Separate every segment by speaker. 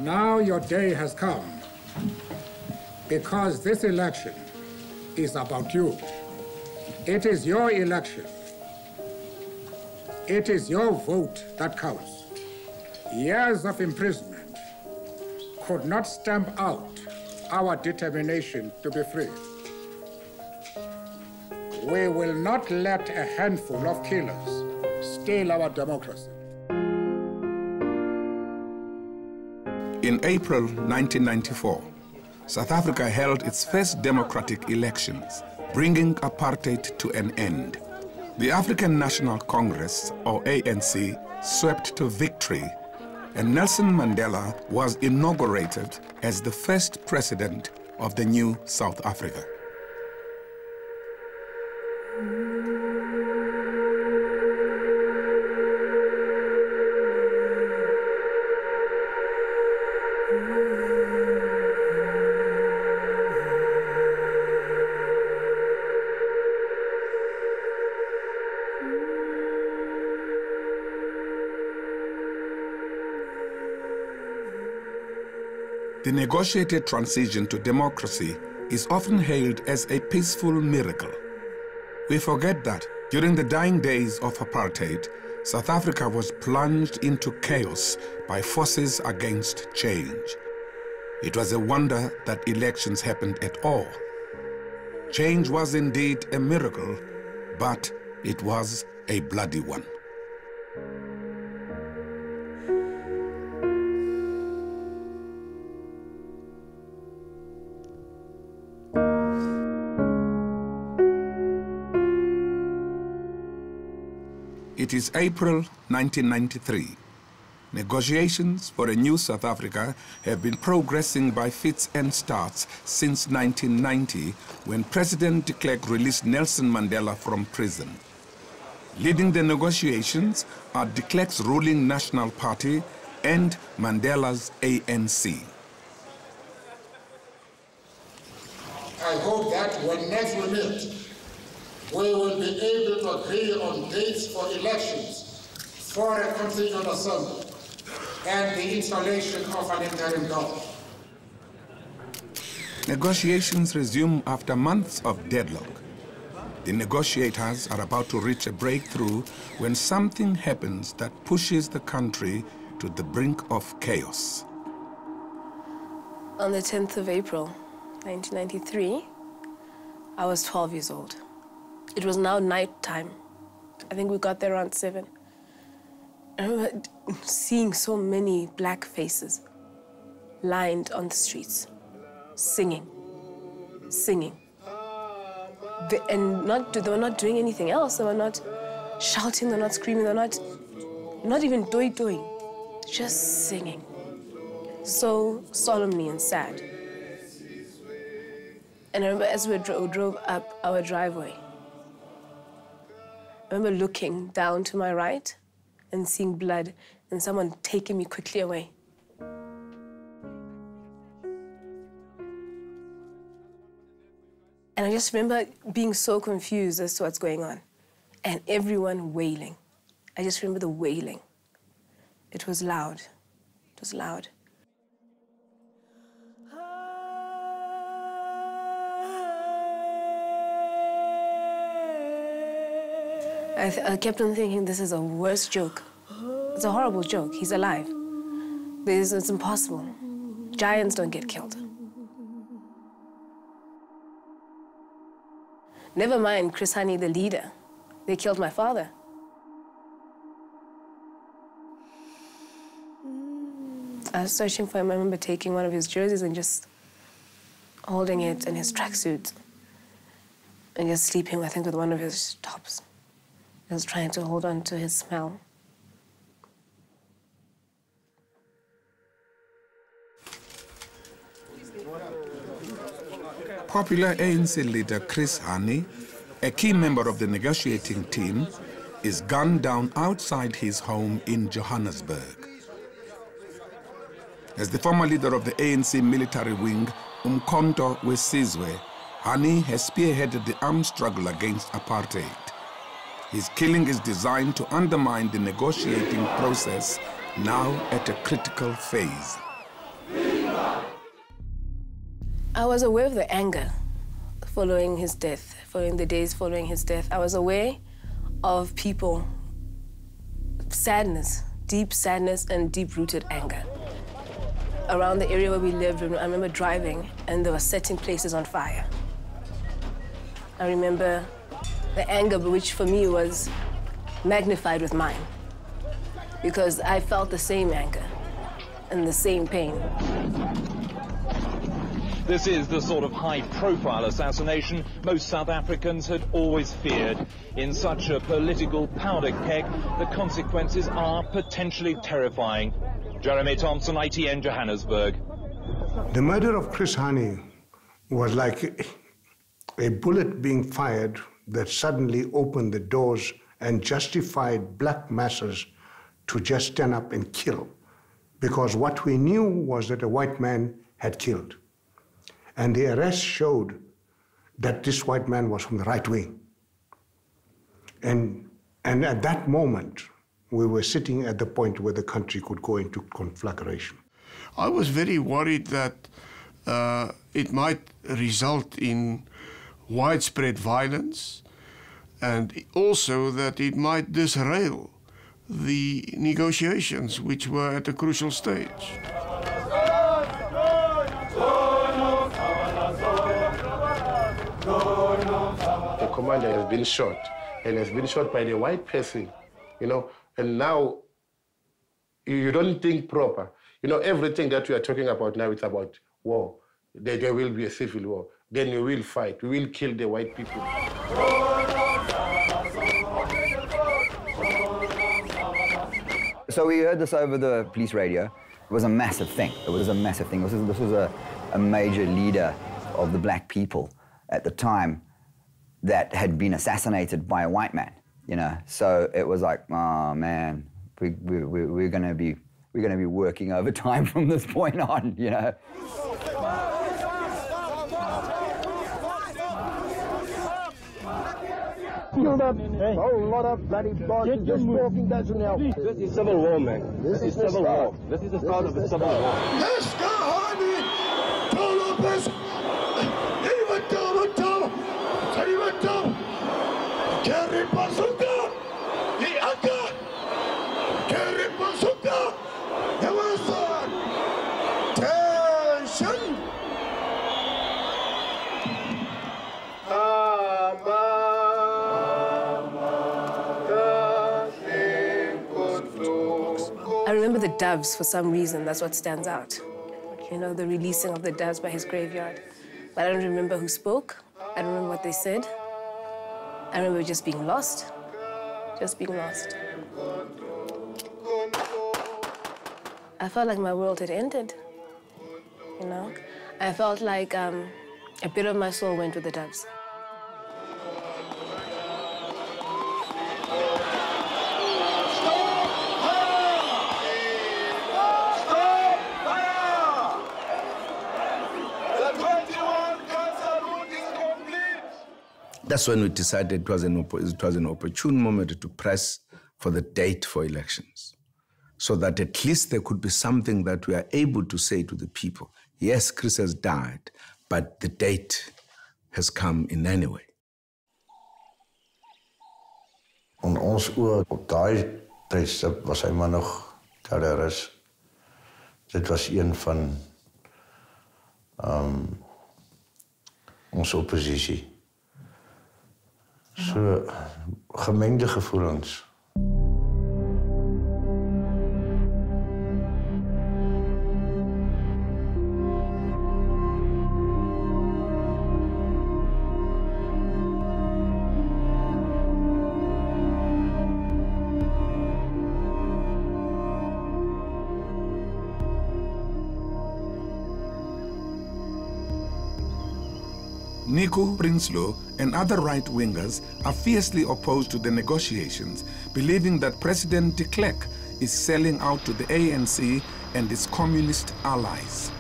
Speaker 1: Now your day has come, because this election is about you. It is your election. It is your vote that counts. Years of imprisonment could not stamp out our determination to be free. We will not let a handful of killers steal our democracy.
Speaker 2: In April 1994, South Africa held its first democratic elections, bringing apartheid to an end. The African National Congress, or ANC, swept to victory, and Nelson Mandela was inaugurated as the first president of the new South Africa. The negotiated transition to democracy is often hailed as a peaceful miracle. We forget that during the dying days of apartheid, South Africa was plunged into chaos by forces against change. It was a wonder that elections happened at all. Change was indeed a miracle, but it was a bloody one. It is April 1993. Negotiations for a new South Africa have been progressing by fits and starts since 1990, when President de Klerk released Nelson Mandela from prison. Leading the negotiations are de Klerk's ruling National Party and Mandela's ANC.
Speaker 1: I hope that when next we meet, we will be able to agree on dates for elections, for a constituent assembly, and the installation of an interim government.
Speaker 2: Negotiations resume after months of deadlock. The negotiators are about to reach a breakthrough when something happens that pushes the country to the brink of chaos.
Speaker 3: On the 10th of April, 1993, I was 12 years old. It was now night time. I think we got there around 7. I remember seeing so many black faces lined on the streets, singing. They were not doing anything else. They were not shouting, they were not screaming, they were not even doing, just singing. So solemnly and sad. And I remember as we drove up our driveway, I remember looking down to my right and seeing blood and someone taking me quickly away. And I just remember being so confused as to what's going on, and everyone wailing. I just remember the wailing. It was loud. It was loud. I kept on thinking, this is a worse joke. It's a horrible joke. He's alive. It's impossible. Giants don't get killed. Never mind Chris Hani, the leader. They killed my father. I was searching for him. I remember taking one of his jerseys and just holding it in his tracksuit and just sleeping, I think, with one of his tops. I was trying to hold on to his smell.
Speaker 2: Popular ANC leader Chris Hani, a key member of the negotiating team, is gunned down outside his home in Johannesburg. As the former leader of the ANC military wing, Umkhonto weSizwe, Hani has spearheaded the armed struggle against apartheid. His killing is designed to undermine the negotiating process, now at a critical phase.
Speaker 3: I was aware of the anger following his death, following the days following his death. I was aware of people, sadness, deep sadness and deep-rooted anger. Around the area where we lived, I remember driving and they were setting places on fire. I remember the anger, which for me was magnified with mine, because I felt the same anger and the same pain.
Speaker 4: This is the sort of high-profile assassination most South Africans had always feared. In such a political powder keg, the consequences are potentially terrifying. Jeremy Thompson, ITN, Johannesburg.
Speaker 5: The murder of Chris Hani was like a bullet being fired that suddenly opened the doors and justified black masses to just stand up and kill. Because what we knew was that a white man had killed. And the arrest showed that this white man was from the right wing. And at that moment, we were sitting at the point where the country could go into conflagration.
Speaker 6: I was very worried that it might result in widespread violence, and also that it might disrail the negotiations, which were at a crucial stage.
Speaker 7: The commander has been shot, and has been shot by the white person, you know, and now you don't think proper. You know, everything that we are talking about now is about war. There will be a civil war. Then we will fight. We will kill the white people.
Speaker 8: So we heard this over the police radio. It was a massive thing. It was a massive thing. This was a major leader of the black people at the time that had been assassinated by a white man, you know. So it was like, oh man, we're going to be working overtime from this point on, you know.
Speaker 9: Killed up a whole lot of bloody bodies. Just walking doesn't help.
Speaker 10: This is civil war, man. This is civil war. This is the start of the civil war.
Speaker 3: I remember the doves for some reason. That's what stands out. You know, the releasing of the doves by his graveyard. But I don't remember who spoke. I don't remember what they said. I remember just being lost. Just being lost. I felt like my world had ended, you know? I felt like a bit of my soul went with the doves.
Speaker 2: That's when we decided it was an opportune moment to press for the date for elections, so that at least there could be something that we are able to say to the people. Yes, Chris has died, but the date has come in any way.
Speaker 11: In ons oor op daai tydstip was hy maar nog terrorist. Dit was een van ons oppositie. So gemengde gevoelens.
Speaker 2: Nico, Prinsloo, and other right-wingers are fiercely opposed to the negotiations, believing that President de Klerk is selling out to the ANC and its communist allies.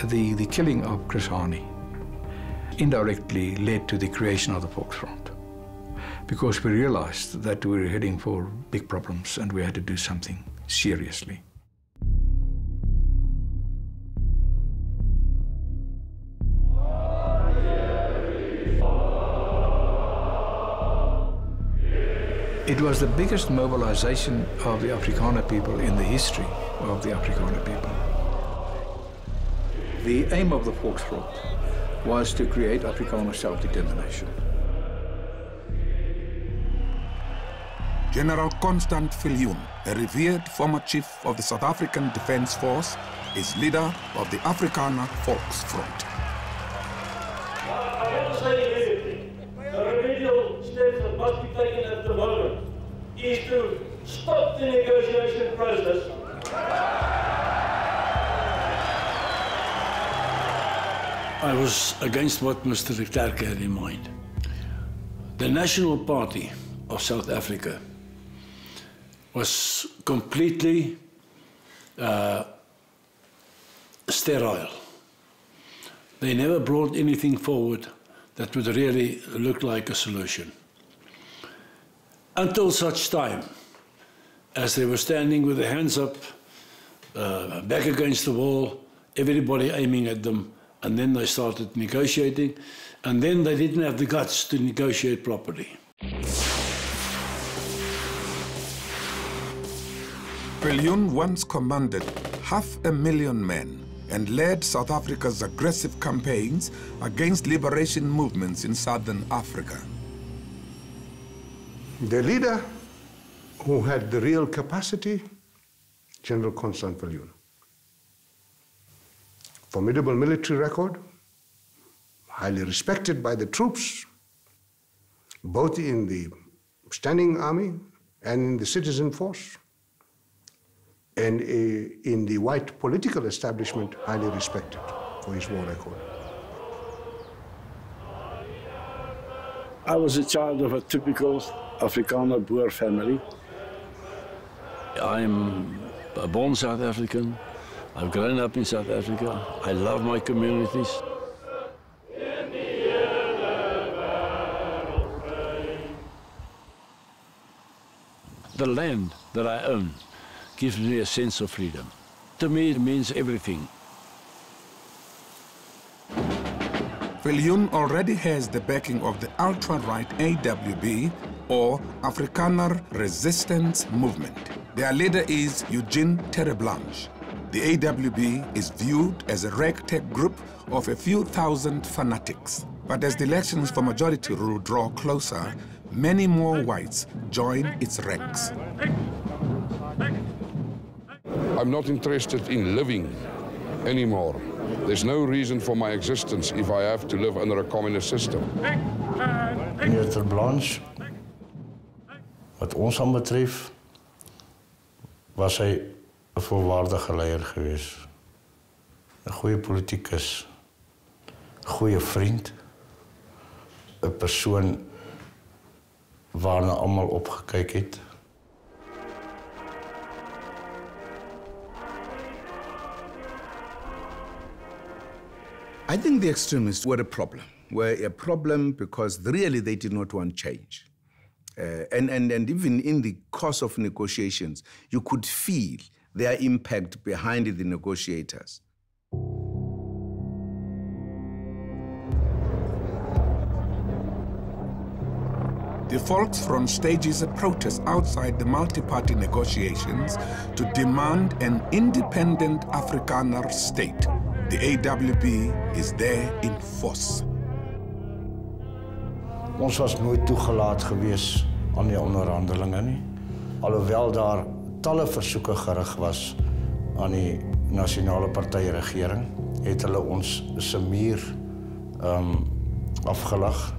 Speaker 12: The killing of Chris Hani indirectly led to the creation of the Volksfront, because we realized that we were heading for big problems and we had to do something seriously. It was the biggest mobilization of the Afrikaner people in the history of the Afrikaner people. The aim of the Volksfront was to create Afrikaner self-determination.
Speaker 2: General Constant Viljoen, a revered former chief of the South African Defence Force, is leader of the Afrikaner Volksfront.
Speaker 13: I have to say immediately, the remedial steps that must be taken at the moment is to stop the negotiation process.
Speaker 14: I was against what Mr. de Klerk had in mind. The National Party of South Africa was completely sterile. They never brought anything forward that would really look like a solution. Until such time as they were standing with their hands up, back against the wall, everybody aiming at them, and then they started negotiating, and then they didn't have the guts to negotiate properly.
Speaker 2: Viljoen once commanded 500,000 men and led South Africa's aggressive campaigns against liberation movements in southern Africa.
Speaker 5: The leader who had the real capacity, General Constant Viljoen. Formidable military record, highly respected by the troops, both in the standing army and in the citizen force, and in the white political establishment, highly respected for his war record.
Speaker 14: I was a child of a typical Afrikaner Boer family. I'm a born South African. I've grown up in South Africa. I love my communities. The land that I own gives me a sense of freedom. To me, it means everything.
Speaker 2: Viljoen already has the backing of the ultra-right AWB, or Afrikaner Resistance Movement. Their leader is Eugene Terreblanche. The AWB is viewed as a ragtag group of a few thousand fanatics. But as the elections for majority rule draw closer, many more whites join its ranks.
Speaker 15: I'm not interested in living anymore. There's no reason for my existence if I have to live under a communist system.
Speaker 11: Meneer Terreblanche, wat ons aanbetref, was hy 'n volwaardige leier geweest. 'n Goeie politicus, 'n goeie vriend, 'n persoon waarna almal opgekyk het.
Speaker 16: I think the extremists were a problem because really they did not want change. And even in the course of negotiations, you could feel their impact behind the negotiators.
Speaker 2: The Volksfront stages a protest outside the multi-party negotiations to demand an independent Afrikaner state. The AWB is there in force.
Speaker 11: Ons was nooit toegelaat gewees aan die onderhandelinge nie. Alhoewel daar talle versoeke gerig was aan die nasionale partyregering, het hulle ons se muur afgelag.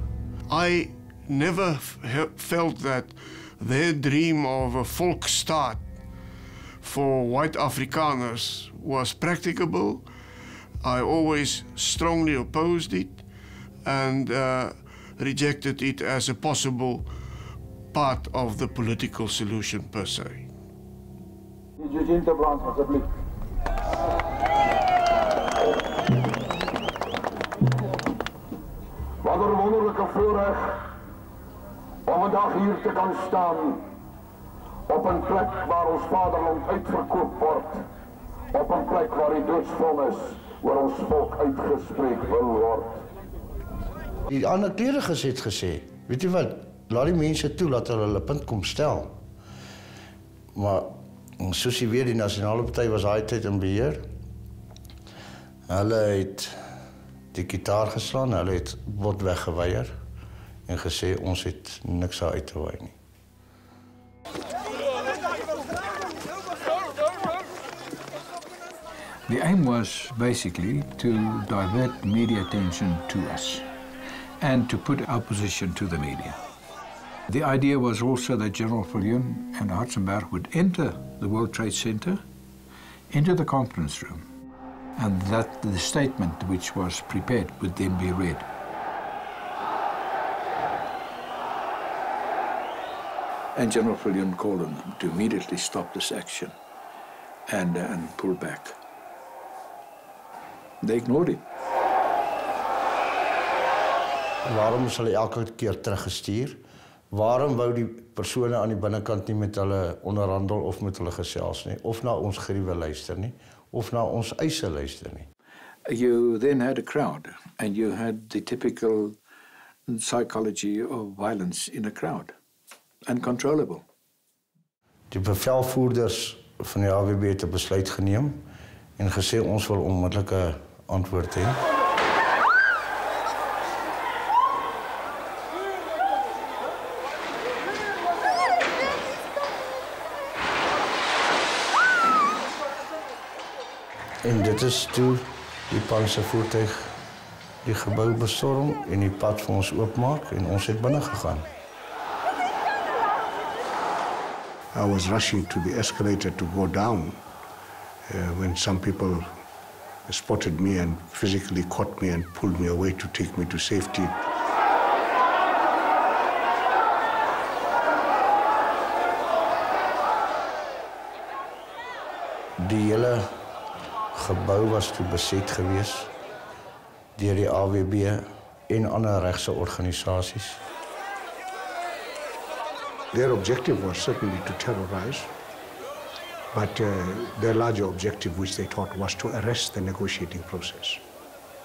Speaker 6: I never felt that their dream of a volksstaat for white Afrikaners was practicable. I always strongly opposed it and rejected it as a possible part of the political solution per se.
Speaker 17: Wat een wonderlijke voorrecht om vandaag hier te kan staan op een plek waar ons vaderland uitverkoop wordt, op een plek waar die doodsvonnis oor ons volk uitgespreek wil word.
Speaker 11: Die ander kleerigers het gesê, weet jy wat, laat die mense toe dat hulle punt kom stel. Maar soos jy weet, die Nasionale Party was daai tyd in beheer. Hulle het die gitaar geslaan, hulle het word weggeweier en gesê ons het niks daar uit te waai nie.
Speaker 12: The aim was basically to divert media attention to us and to put opposition to the media. The idea was also that General Viljoen and Hartzenberg would enter the World Trade Center, into the conference room, and that the statement which was prepared would then be read. And General Viljoen called on them to immediately stop this action and pull back. They ignored it.
Speaker 11: Waarom is hulle elke keer teruggestuur? Waarom wou die persone aan die binnekant nie met hulle onderhandel of met hulle gesels nie, of na ons geriewe luister nie, of na ons eise luister nie?
Speaker 12: You then had a crowd, and you had the typical psychology of violence in a crowd, uncontrollable.
Speaker 11: Die bevelvoerders van die AWB het 'n besluit geneem en gesê ons wil onmiddellike antwoord hê. En dit is toe die panservoertuig die gebou bestorm en die pad vir ons oopmaak en ons het binne gegaan.
Speaker 5: I was rushing to the escalator to go down when some people spotted me and physically caught me and pulled me away to take me to safety.
Speaker 11: Die hele gebou was toe beset gewees deur die AWB en ander regse organisasies.
Speaker 5: Their objective was certainly to terrorize, but their larger objective, which they thought was to arrest the negotiating process,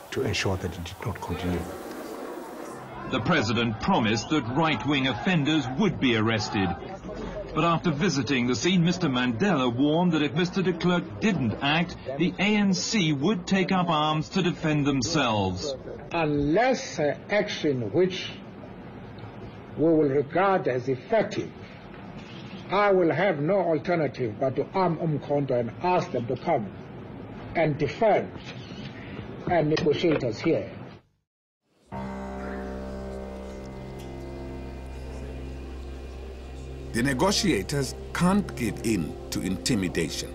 Speaker 5: to ensure that it did not continue.
Speaker 4: The president promised that right-wing offenders would be arrested. But after visiting the scene, Mr. Mandela warned that if Mr. de Klerk didn't act, the ANC would take up arms to defend themselves.
Speaker 1: Unless action which we will regard as effective, I will have no alternative but to arm Umkhonto and ask them to come and defend and negotiate us here.
Speaker 2: The negotiators can't give in to intimidation.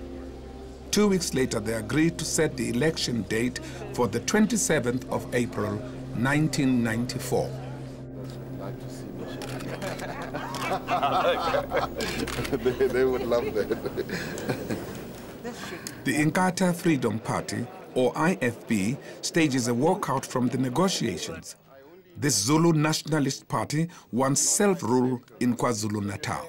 Speaker 2: 2 weeks later, they agreed to set the election date for the 27th of April, 1994.
Speaker 18: They would love that.
Speaker 2: The eNCA Freedom Party, or IFP, stages a walkout from the negotiations. This Zulu nationalist party wants self-rule in KwaZulu-Natal.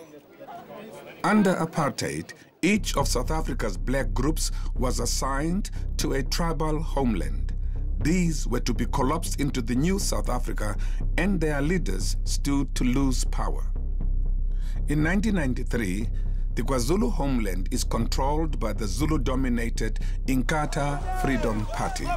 Speaker 2: Under apartheid, each of South Africa's black groups was assigned to a tribal homeland. These were to be collapsed into the new South Africa, and their leaders stood to lose power. In 1993, the KwaZulu homeland is controlled by the Zulu-dominated eNCA Freedom Party.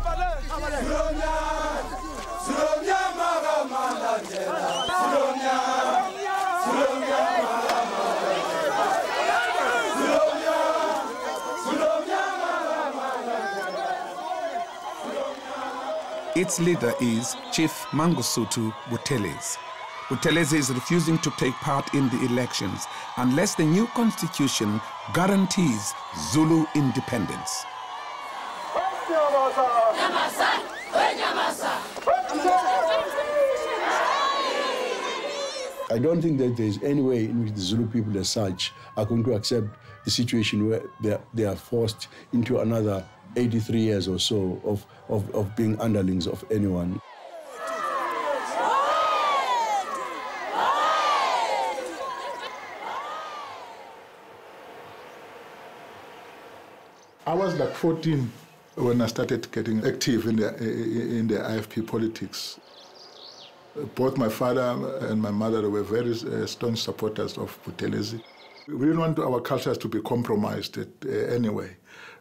Speaker 2: Its leader is Chief Mangosuthu Buthelezi. Buthelezi is refusing to take part in the elections unless the new constitution guarantees Zulu independence.
Speaker 19: I don't think that there's any way in which the Zulu people as such are going to accept the situation where they are forced into another 83 years or so of being underlings of anyone.
Speaker 18: I was like 14 when I started getting active in the IFP politics. Both my father and my mother were very staunch supporters of Buthelezi. We didn't want our cultures to be compromised anyway.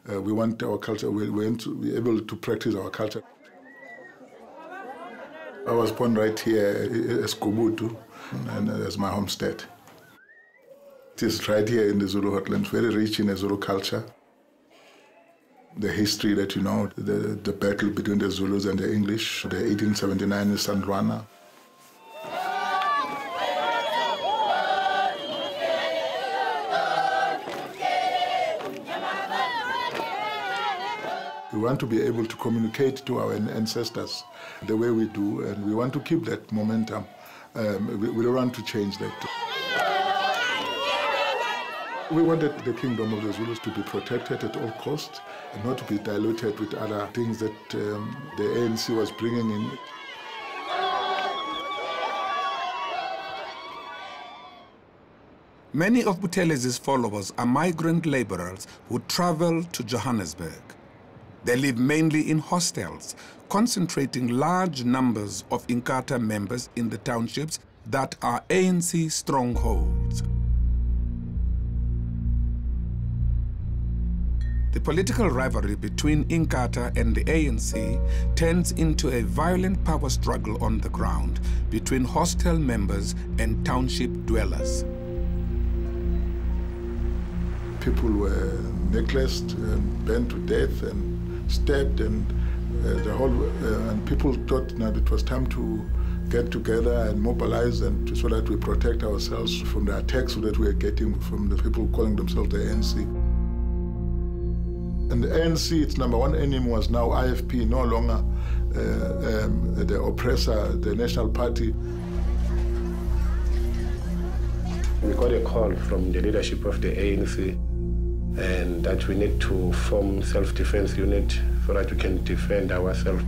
Speaker 18: We want our culture, we want to be able to practice our culture. I was born right here at Skubutu, and that's my homestead. It is right here in the Zulu heartland, very rich in the Zulu culture. The history that you know, the battle between the Zulus and the English, the 1879 in Sandwana. We want to be able to communicate to our ancestors the way we do, and we want to keep that momentum. We don't want to change that. We wanted the kingdom of the Zulus to be protected at all costs and not to be diluted with other things that the ANC was bringing in.
Speaker 2: Many of Buthelezi's followers are migrant laborers who travel to Johannesburg. They live mainly in hostels, concentrating large numbers of eNCA members in the townships that are ANC strongholds. The political rivalry between eNCA and the ANC turns into a violent power struggle on the ground between hostel members and township dwellers.
Speaker 18: People were necklaced and burned to death and stabbed, and and people thought that it was time to get together and mobilize, and so that we protect ourselves from the attacks that we are getting from the people calling themselves the ANC. And the ANC, its number one enemy was now IFP, no longer the oppressor, the National Party.
Speaker 7: We got a call from the leadership of the ANC, and that we need to form self-defense unit so that we can defend ourselves.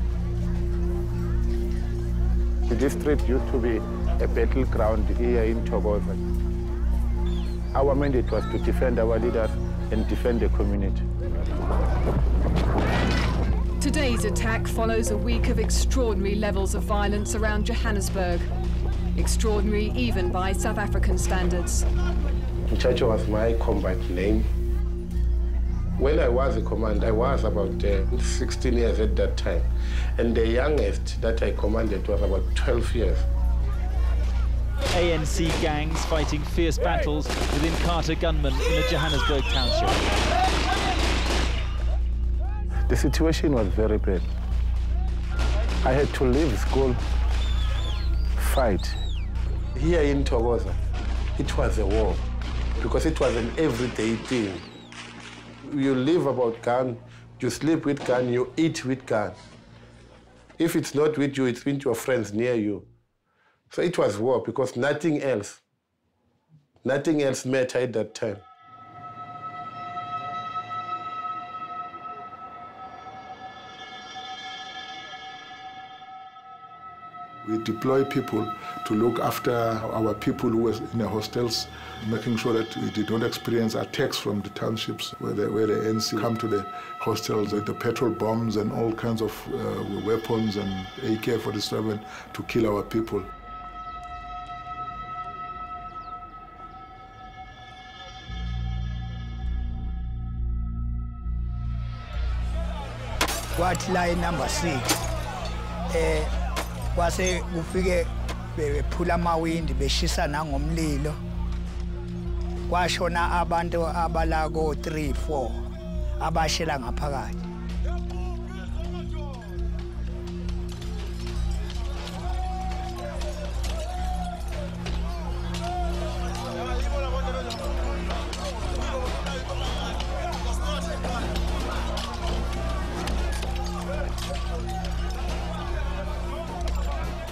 Speaker 7: The district used to be a battleground here in Thokoza. Our mandate was to defend our leaders and defend the community.
Speaker 20: Today's attack follows a week of extraordinary levels of violence around Johannesburg. Extraordinary even by South African standards.
Speaker 7: Mchacho was my combat name. When I was a commander, I was about 16 years at that time. And the youngest that I commanded was about 12 years.
Speaker 21: ANC gangs fighting fierce battles with eNCA gunmen in a Johannesburg township.
Speaker 7: The situation was very bad. I had to leave school, fight. Here in Thokoza, it was a war because it was an everyday thing. You live about gun, you sleep with gun, you eat with gun. If it's not with you, it's with your friends near you. So it was war because nothing else mattered at that time.
Speaker 18: We deploy people to look after our people who were in the hostels, making sure that we don't experience attacks from the townships where the ANC come to the hostels, like the petrol bombs and all kinds of weapons and AK-47 to kill our people.
Speaker 22: What line number 6? Kwase ufike bephula amawindi beshisa nangomlilo. Kwashona abantu abala ko 3-4 abashela ngaphakathi.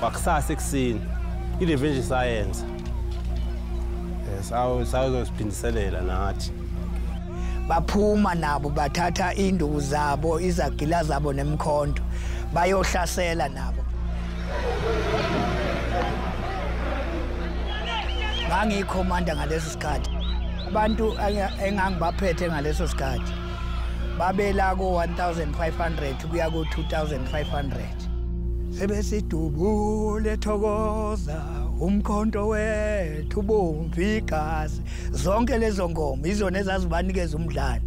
Speaker 10: Bakusasa ekuseni i-revenge isayenza. Sawuzosiphindiselela nathi.
Speaker 22: Baphuma nabo bathatha induku zabo, izagila zabo nemkhonto bayohlasela nabo. Ngangiyikhomanda ngaleso sikhathi. Abantu engangibaphethe ngaleso sikhathi babela ko 1500 kuya ku 2500. Sebesidubule thokoza umkhonto wethu bomvi igazi zonke lezo ngoma izona ezazibanikeza umdlalo.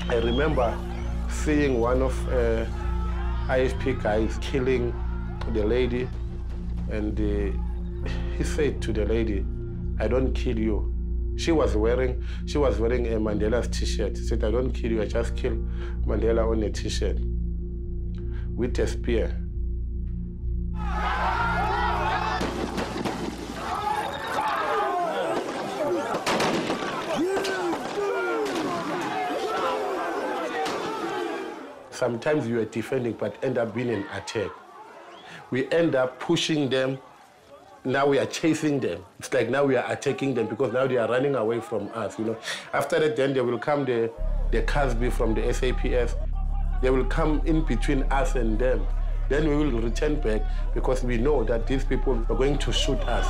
Speaker 7: I remember seeing one of IFP guys killing the lady, and he said to the lady, "I don't kill you." She was wearing a Mandela's t-shirt. He said, "I don't kill you, I just kill Mandela on a t-shirt with a spear." Sometimes you are defending but end up being an attack. We end up pushing them. Now we are chasing them. It's like now we are attacking them because now they are running away from us, you know. After that, then there will come the Casby from the SAPS. They will come in between us and them. Then we will return back because we know that these people are going to shoot us.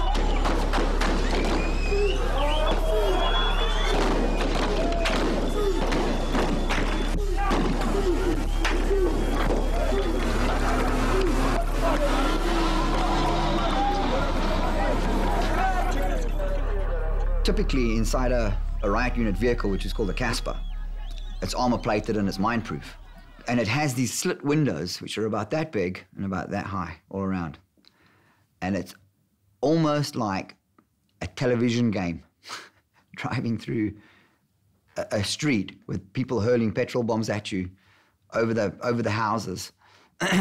Speaker 8: Typically inside a riot unit vehicle, which is called a Casper, it's armor plated and it's mine-proof. And it has these slit windows, which are about that big and about that high all around. And it's almost like a television game, driving through a street with people hurling petrol bombs at you over the houses,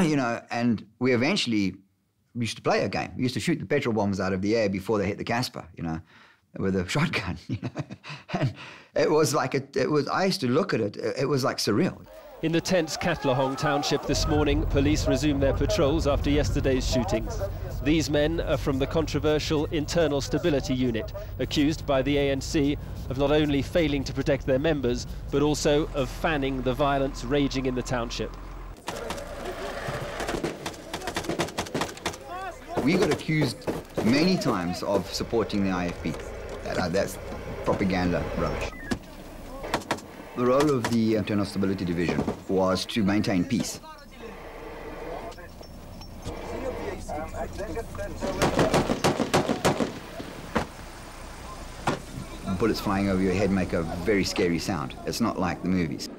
Speaker 8: you know. And we eventually used to play a game. We used to shoot the petrol bombs out of the air before they hit the Casper, you know, with a shotgun, you know. And it was like, I used to look at it, it was like surreal.
Speaker 9: In the tense Katlehong township this morning, police resumed their patrols after yesterday's shootings. These men are from the controversial Internal Stability Unit, accused by the ANC of not only failing to protect their members, but also of fanning the violence raging in the township.
Speaker 8: We got accused many times of supporting the IFP. That's propaganda rubbish. The role of the Internal Stability Division was to maintain peace. Bullets flying over your head make a very scary sound. It's not like the movies.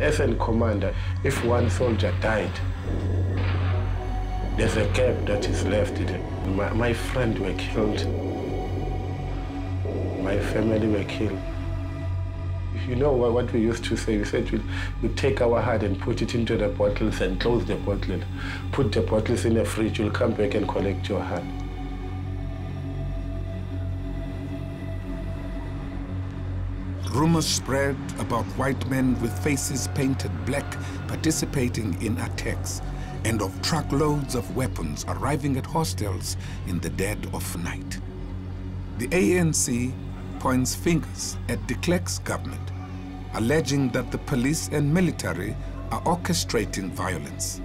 Speaker 7: FN commander, if one soldier died, there's a gap that is left. My friend were killed. My family were killed. You know what we used to say? We said we take our heart and put it into the bottles and close the bottle. Put the bottles in the fridge, you'll come back and collect your heart.
Speaker 2: Rumors spread about white men with faces painted black participating in attacks, and of truckloads of weapons arriving at hostels in the dead of night. The ANC points fingers at de Klerk's government, alleging that the police and military are orchestrating violence.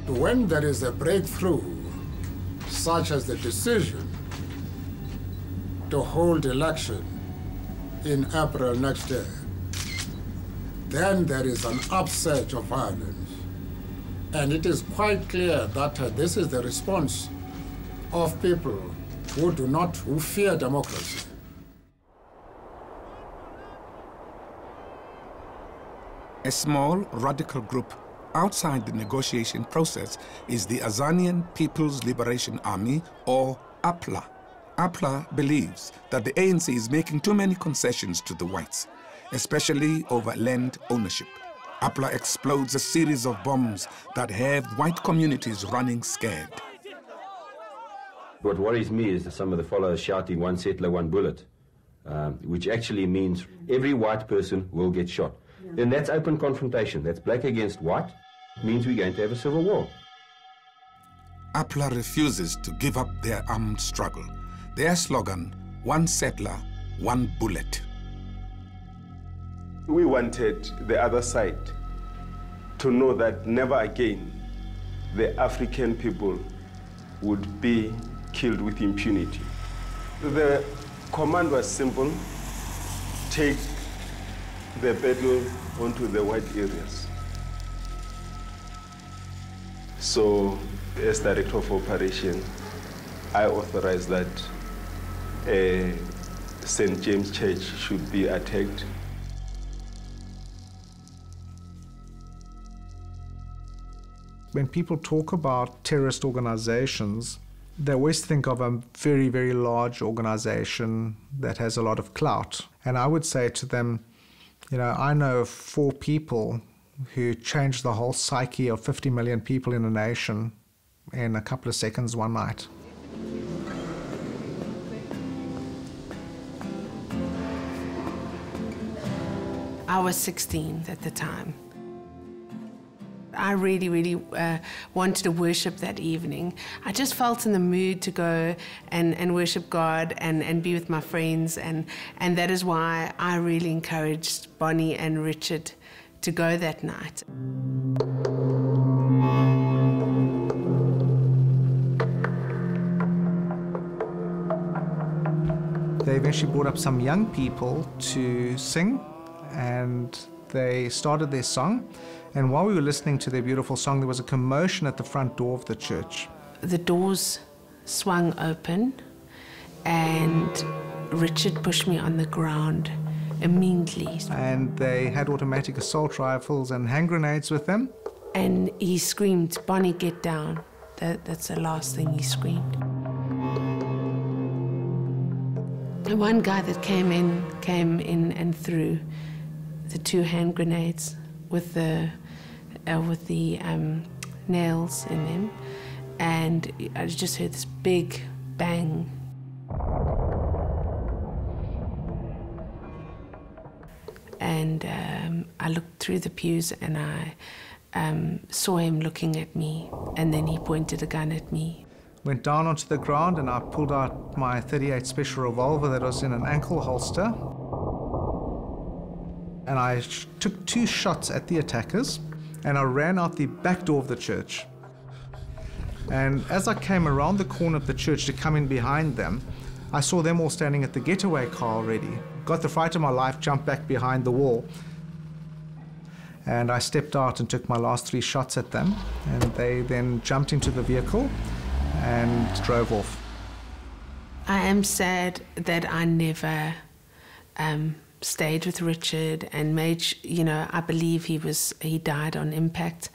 Speaker 1: When there is a breakthrough, such as the decision to hold election in April next year, then there is an upsurge of violence. And it is quite clear that this is the response of people who fear democracy.
Speaker 2: A small radical group outside the negotiation process is the Azanian People's Liberation Army, or APLA. APLA believes that the ANC is making too many concessions to the whites, especially over land ownership. APLA explodes a series of bombs that have white communities running scared.
Speaker 23: What worries me is some of the followers shouting "one settler, one bullet," which actually means every white person will get shot. Then that's open confrontation. That's black against white. It means we're going to have a civil war.
Speaker 2: APLA refuses to give up their armed struggle. Their slogan, "One settler, one bullet."
Speaker 24: We wanted the other side to know that never again the African people would be killed with impunity. The command was simple: take the battle onto the white areas. So, as Director of Operation, I authorized that St. James Church should be attacked.
Speaker 3: When people talk about terrorist organizations, they always think of a very, very large organization that has a lot of clout. And I would say to them, you know, I know 4 people who changed the whole psyche of 50 million people in a nation in a couple of seconds one night.
Speaker 13: I was 16 at the time. I really, really wanted to worship that evening. I just felt in the mood to go and worship God and be with my friends, and that is why I really encouraged Bonnie and Richard to go that night.
Speaker 3: They eventually brought up some young people to sing, and they started their song. And while we were listening to their beautiful song, there was a commotion at the front door of the church.
Speaker 13: The doors swung open, and Richard pushed me on the ground immediately.
Speaker 3: And they had automatic assault rifles and hand grenades with them.
Speaker 13: And he screamed, "Bonnie, get down." That's the last thing he screamed. The one guy that came in and threw the 2 hand grenades with the nails in them, and I just heard this big bang. And I looked through the pews, and I saw him looking at me, and then he pointed a gun at me.
Speaker 3: Went down onto the ground, and I pulled out my .38 special revolver that was in an ankle holster. And I took 2 shots at the attackers, and I ran out the back door of the church. And as I came around the corner of the church to come in behind them, I saw them all standing at the getaway car already. Got the fright of my life, jumped back behind the wall. And I stepped out and took my last 3 shots at them, and they then jumped into the vehicle and drove off.
Speaker 13: I am sad that I never stayed with Richard and made, I believe he died on impact,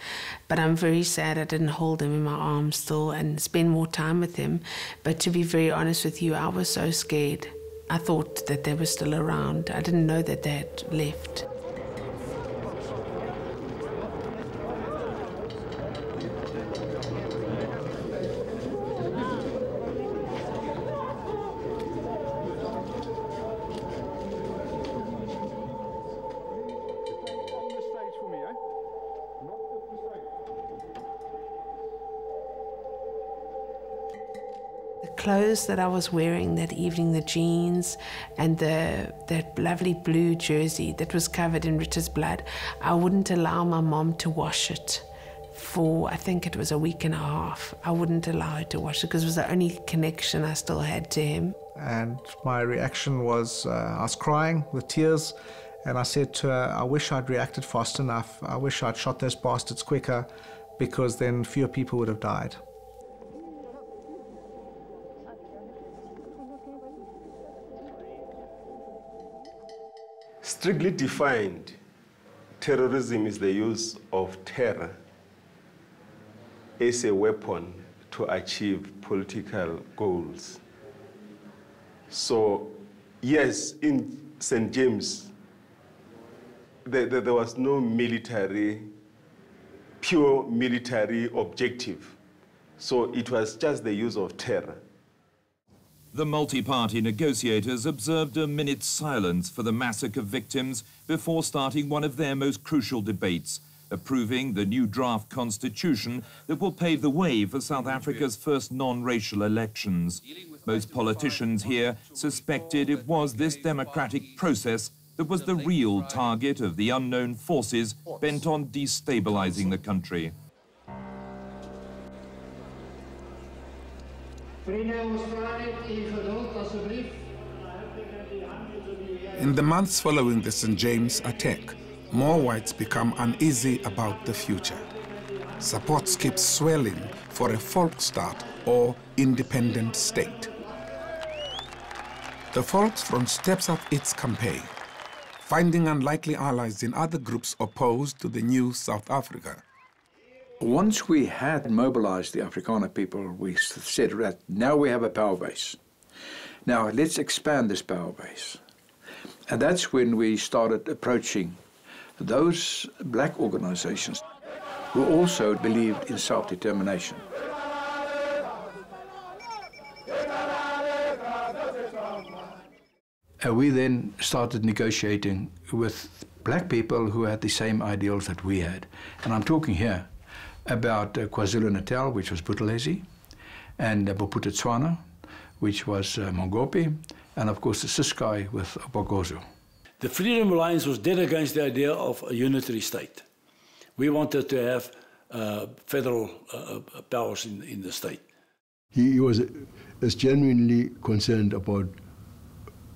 Speaker 13: but I'm very sad I didn't hold him in my arms still and spend more time with him. But to be very honest with you, I was so scared. I thought that they were still around. I didn't know that they had left. Clothes that I was wearing that evening, the jeans and that lovely blue jersey that was covered in Richard's blood, I wouldn't allow my mom to wash it for, I think it was a week and a half. I wouldn't allow her to wash it because it was the only connection I still had to him.
Speaker 3: And my reaction was, I was crying with tears, and I said to her, I wish I'd reacted fast enough. I wish I'd shot those bastards quicker, because then fewer people would have died.
Speaker 24: Strictly defined, terrorism is the use of terror as a weapon to achieve political goals. So, yes, in St. James, there was no pure military objective. So it was just the use of terror.
Speaker 14: The multi-party negotiators observed a minute's silence for the massacre victims before starting one of their most crucial debates, approving the new draft constitution that will pave the way for South Africa's first non-racial elections. Most politicians here suspected it was this democratic process that was the real target of the unknown forces bent on destabilizing the country.
Speaker 2: In the months following the St. James attack, more whites become uneasy about the future. Support keeps swelling for a Volksstaat or independent state. The Volksfront steps up its campaign, finding unlikely allies in other groups opposed to the new South Africa.
Speaker 12: Once we had mobilized the Afrikaner people, we said that now we have a power base. Now let's expand this power base. And that's when we started approaching those black organizations who also believed in self-determination. And we then started negotiating with black people who had the same ideals that we had. And I'm talking here about KwaZulu-Natal, which was Buthelezi, and Bophuthatswana, which was Mongopi, and of course the Ciskei with Bogozo.
Speaker 6: The Freedom Alliance was dead against the idea of a unitary state. We wanted to have federal powers in the state.
Speaker 19: He was as genuinely concerned about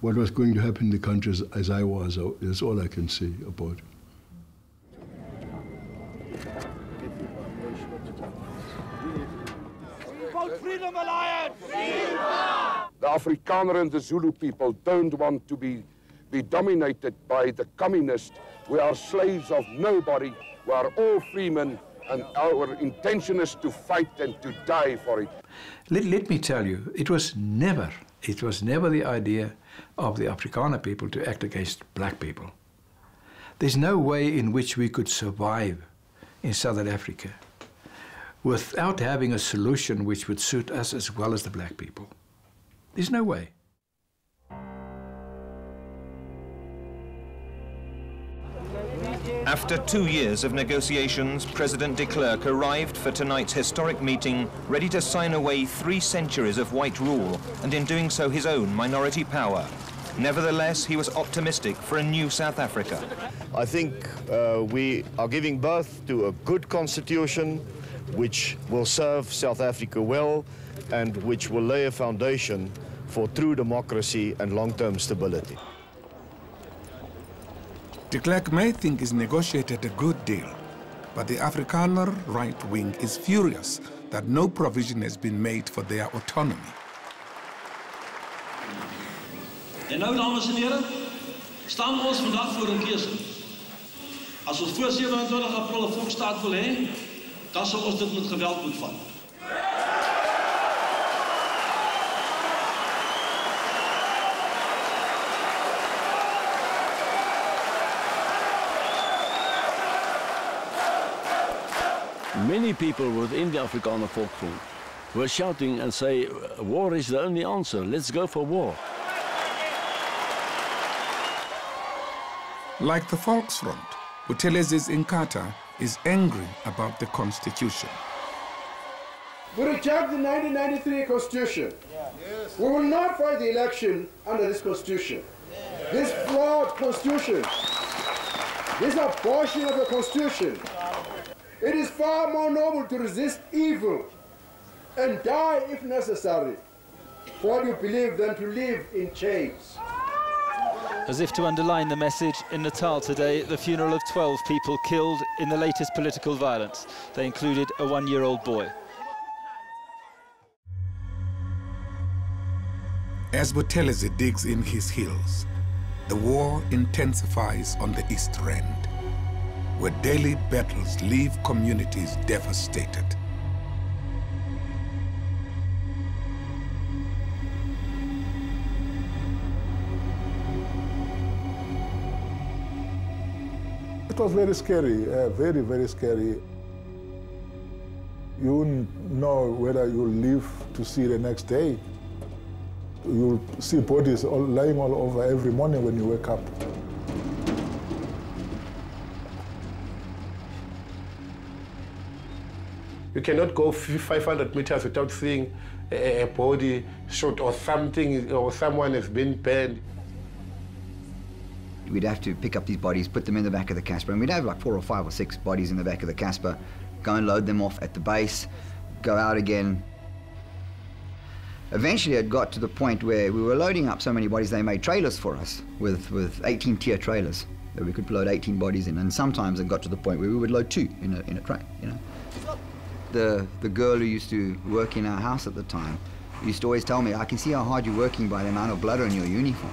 Speaker 19: what was going to happen in the country as I was. That's all I can say about it.
Speaker 15: Freedom Alliance!
Speaker 16: The Afrikaner and the Zulu people don't want to be dominated by the communists. We are slaves of nobody. We are all freemen, and our intention is to fight and to die for it.
Speaker 12: Let me tell you, it was never the idea of the Afrikaner people to act against black people. There's no way in which we could survive in Southern Africa without having a solution which would suit us as well as the black people. There's no way.
Speaker 14: After 2 years of negotiations, President de Klerk arrived for tonight's historic meeting, ready to sign away 3 centuries of white rule, and in doing so his own minority power. Nevertheless, he was optimistic for a new South Africa.
Speaker 17: I think we are giving birth to a good constitution which will serve South Africa well and which will lay a foundation for true democracy and long-term stability.
Speaker 2: De Klerk may think he's negotiated a good deal, but the Afrikaner right wing is furious that no provision has been made for their autonomy.
Speaker 25: En nou, dames en heren, staan ons vandaag voor een keuze. Als ons voor 27 april 'n volksstaat wil hê, dan sal ons dit met geweld moet vat.
Speaker 6: Many people within the Afrikaner Volksfront were shouting and say, war is the only answer, let's go for war.
Speaker 2: Like the Volksfront, Buthelezis eNCA is angry about the constitution.
Speaker 26: We reject the 1993 constitution. Yes. We will not fight the election under this constitution. Yes. This flawed constitution, this abortion of the constitution. It is far more noble to resist evil and die if necessary for what you believe than to live in chains.
Speaker 21: As if to underline the message, in Natal today, the funeral of 12 people killed in the latest political violence. They included a 1-year-old boy.
Speaker 2: As Buthelezi digs in his heels, the war intensifies on the East Rand, where daily battles leave communities devastated.
Speaker 18: It was very scary, very, very scary. You wouldn't know whether you'll live to see the next day. You'll see bodies lying all over every morning when you wake up.
Speaker 7: You cannot go 500 meters without seeing a body shot or something, or someone has been burned.
Speaker 8: We'd have to pick up these bodies, put them in the back of the Casper, and we'd have like 4 or 5 or 6 bodies in the back of the Casper, go and load them off at the base, go out again. Eventually it got to the point where we were loading up so many bodies they made trailers for us with 18-tier trailers that we could load 18 bodies in, and sometimes it got to the point where we would load 2 in a tray, you know. The girl who used to work in our house at the time used to always tell me, I can see how hard you're working by the amount of blood on your uniform.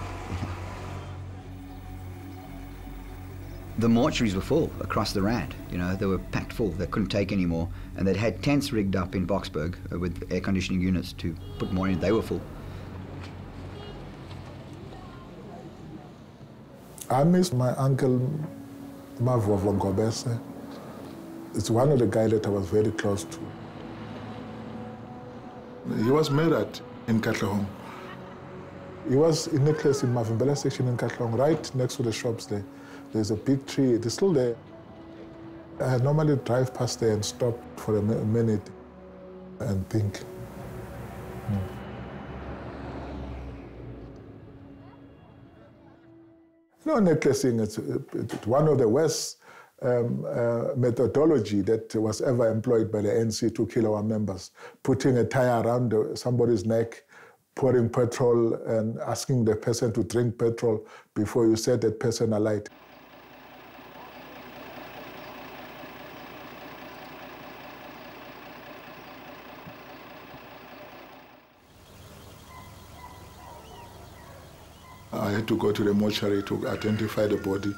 Speaker 8: The mortuaries were full across the Rand, you know, they were packed full, they couldn't take any more, and they'd had tents rigged up in Boksburg with air conditioning units to put more in, they were full.
Speaker 18: I miss my uncle Mavo Vongobese. It's one of the guys that I was very close to. He was married in Katlehong. He was in a place in Mavimbela section in Katlehong, right next to the shops there. There's a big tree, it's still there. I normally drive past there and stop for a minute and think. No, necklacing, it's one of the worst methodology that was ever employed by the ANC to kill our members. Putting a tie around somebody's neck, pouring petrol and asking the person to drink petrol before you set that person alight. I had to go to the mortuary to identify the body.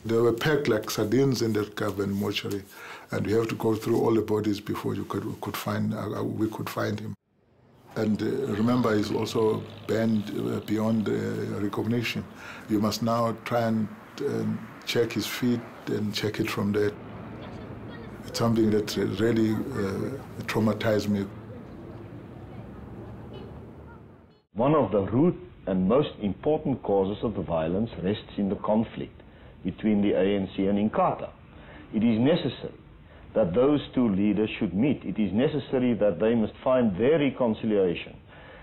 Speaker 18: They were packed like sardines in the government mortuary, and you have to go through all the bodies before we could find him. And remember, he's also banned beyond recognition. You must now try and check his feet and check it from there. It's something that really traumatized me.
Speaker 17: One of the root and most important causes of the violence rests in the conflict between the ANC and eNCA. It is necessary that those two leaders should meet. It is necessary that they must find their reconciliation,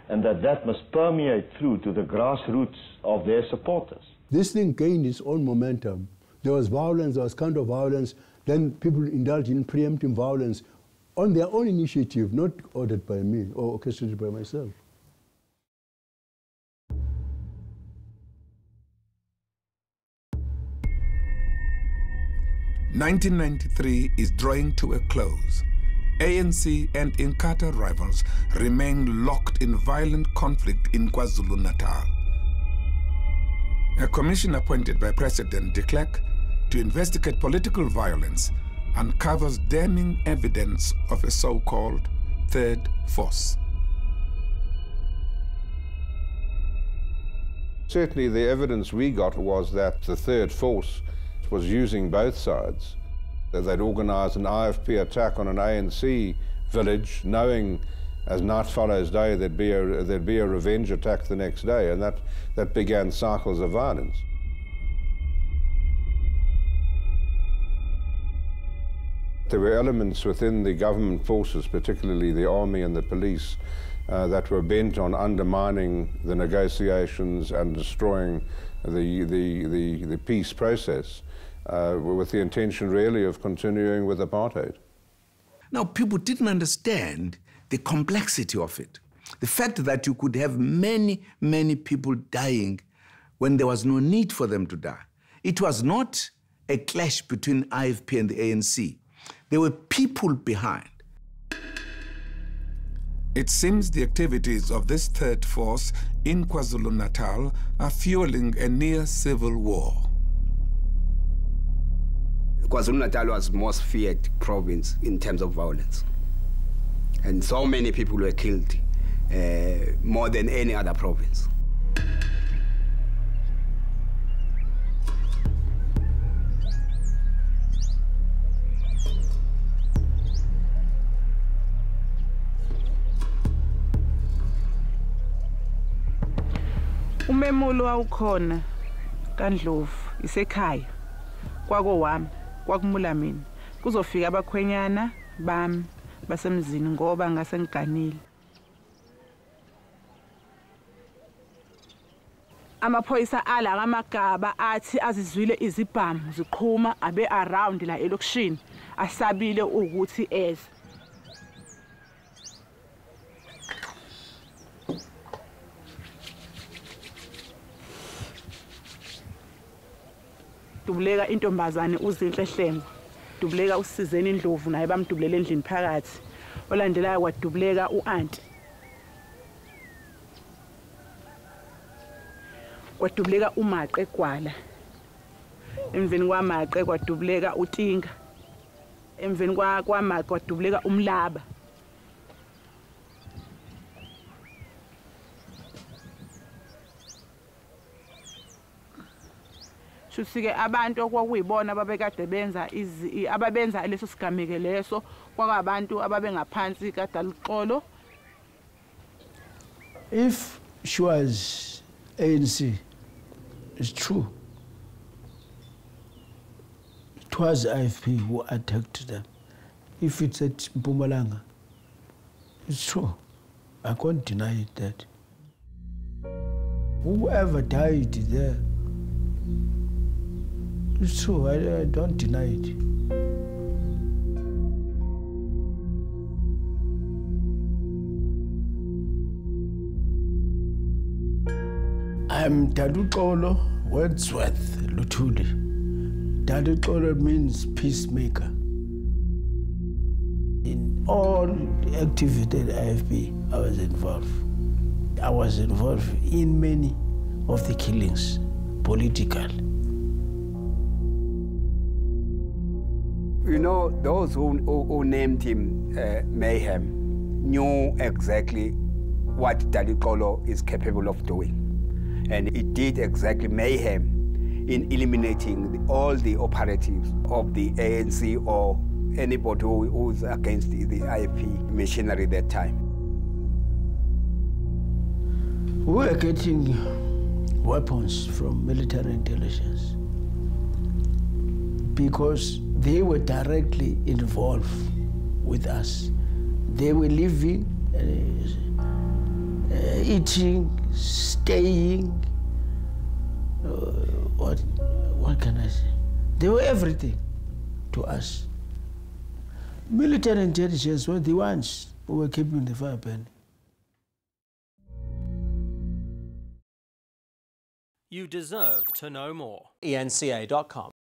Speaker 17: and that must permeate through to the grassroots of their supporters.
Speaker 19: This thing gained its own momentum. There was violence, there was counter-violence, then people indulged in preemptive violence on their own initiative, not ordered by me or orchestrated by myself.
Speaker 2: 1993 is drawing to a close. ANC and eNCA rivals remain locked in violent conflict in KwaZulu-Natal. A commission appointed by President de Klerk to investigate political violence uncovers damning evidence of a so-called third force.
Speaker 4: Certainly the evidence we got was that the third force was using both sides. They'd organized an IFP attack on an ANC village, knowing as night follows day there'd be a revenge attack the next day, and that began cycles of violence. There were elements within the government forces, particularly the army and the police, that were bent on undermining the negotiations and destroying the peace process, with the intention really of continuing with apartheid.
Speaker 5: Now, people didn't understand the complexity of it. The fact that you could have many, many people dying when there was no need for them to die. It was not a clash between IFP and the ANC. There were people behind.
Speaker 2: It seems the activities of this third force in KwaZulu-Natal are fueling a near civil war.
Speaker 10: KwaZulu-Natal was the most feared province in terms of violence. And so many people were killed, more than any other province.
Speaker 11: Umemulo wawukhona kaNdlovu isekhaya kwakowami kwakumula mina kuzofika abakhwenyana bami basemzini ngoba ngase ngiganile. Amaphoyisa ala ngamagaba athi azizwile izibhamu ziqhuma abe around la elokishini asabile ukuthi eze. Dubuleka intombazane uzinhle Hlengo. Dubuleka uSizeni Ndlovu naye bamdubulele endlini phakathi. Olandelayo kwadubuleka uAnti. Kwadubuleka uMaqe eGwala. Emveni kwaMaqe kwadubuleka uTinga. Emveni kwaMaqe kwadubuleka uMlaba. Shuthi-ke abantu okwakuyibona ababekade ababenza leso sigameko leso kwakabantu ababengaphansi kaDaluxolo.
Speaker 1: If she was ANC, it's true. It was IFP who attacked them. If it's at Mpumalanga, it's true. I can't deny it that. Whoever died there, it's true, I don't deny it. I'm Daluxolo Wordsworth Luthuli. Daluxolo means peacemaker. In all the activity at IFP, I was involved. I was involved in many of the killings, political.
Speaker 10: You know, those who named him Mayhem knew exactly what Daluxolo is capable of doing. And it did exactly mayhem in eliminating all the operatives of the ANC or anybody who was against the IFP machinery at that time.
Speaker 1: We were getting weapons from military intelligence because they were directly involved with us. They were living, eating, staying, what can I say? They were everything to us. Military intelligence were the ones who were keeping the fire burning.
Speaker 9: You deserve to know more.
Speaker 13: eNCA.com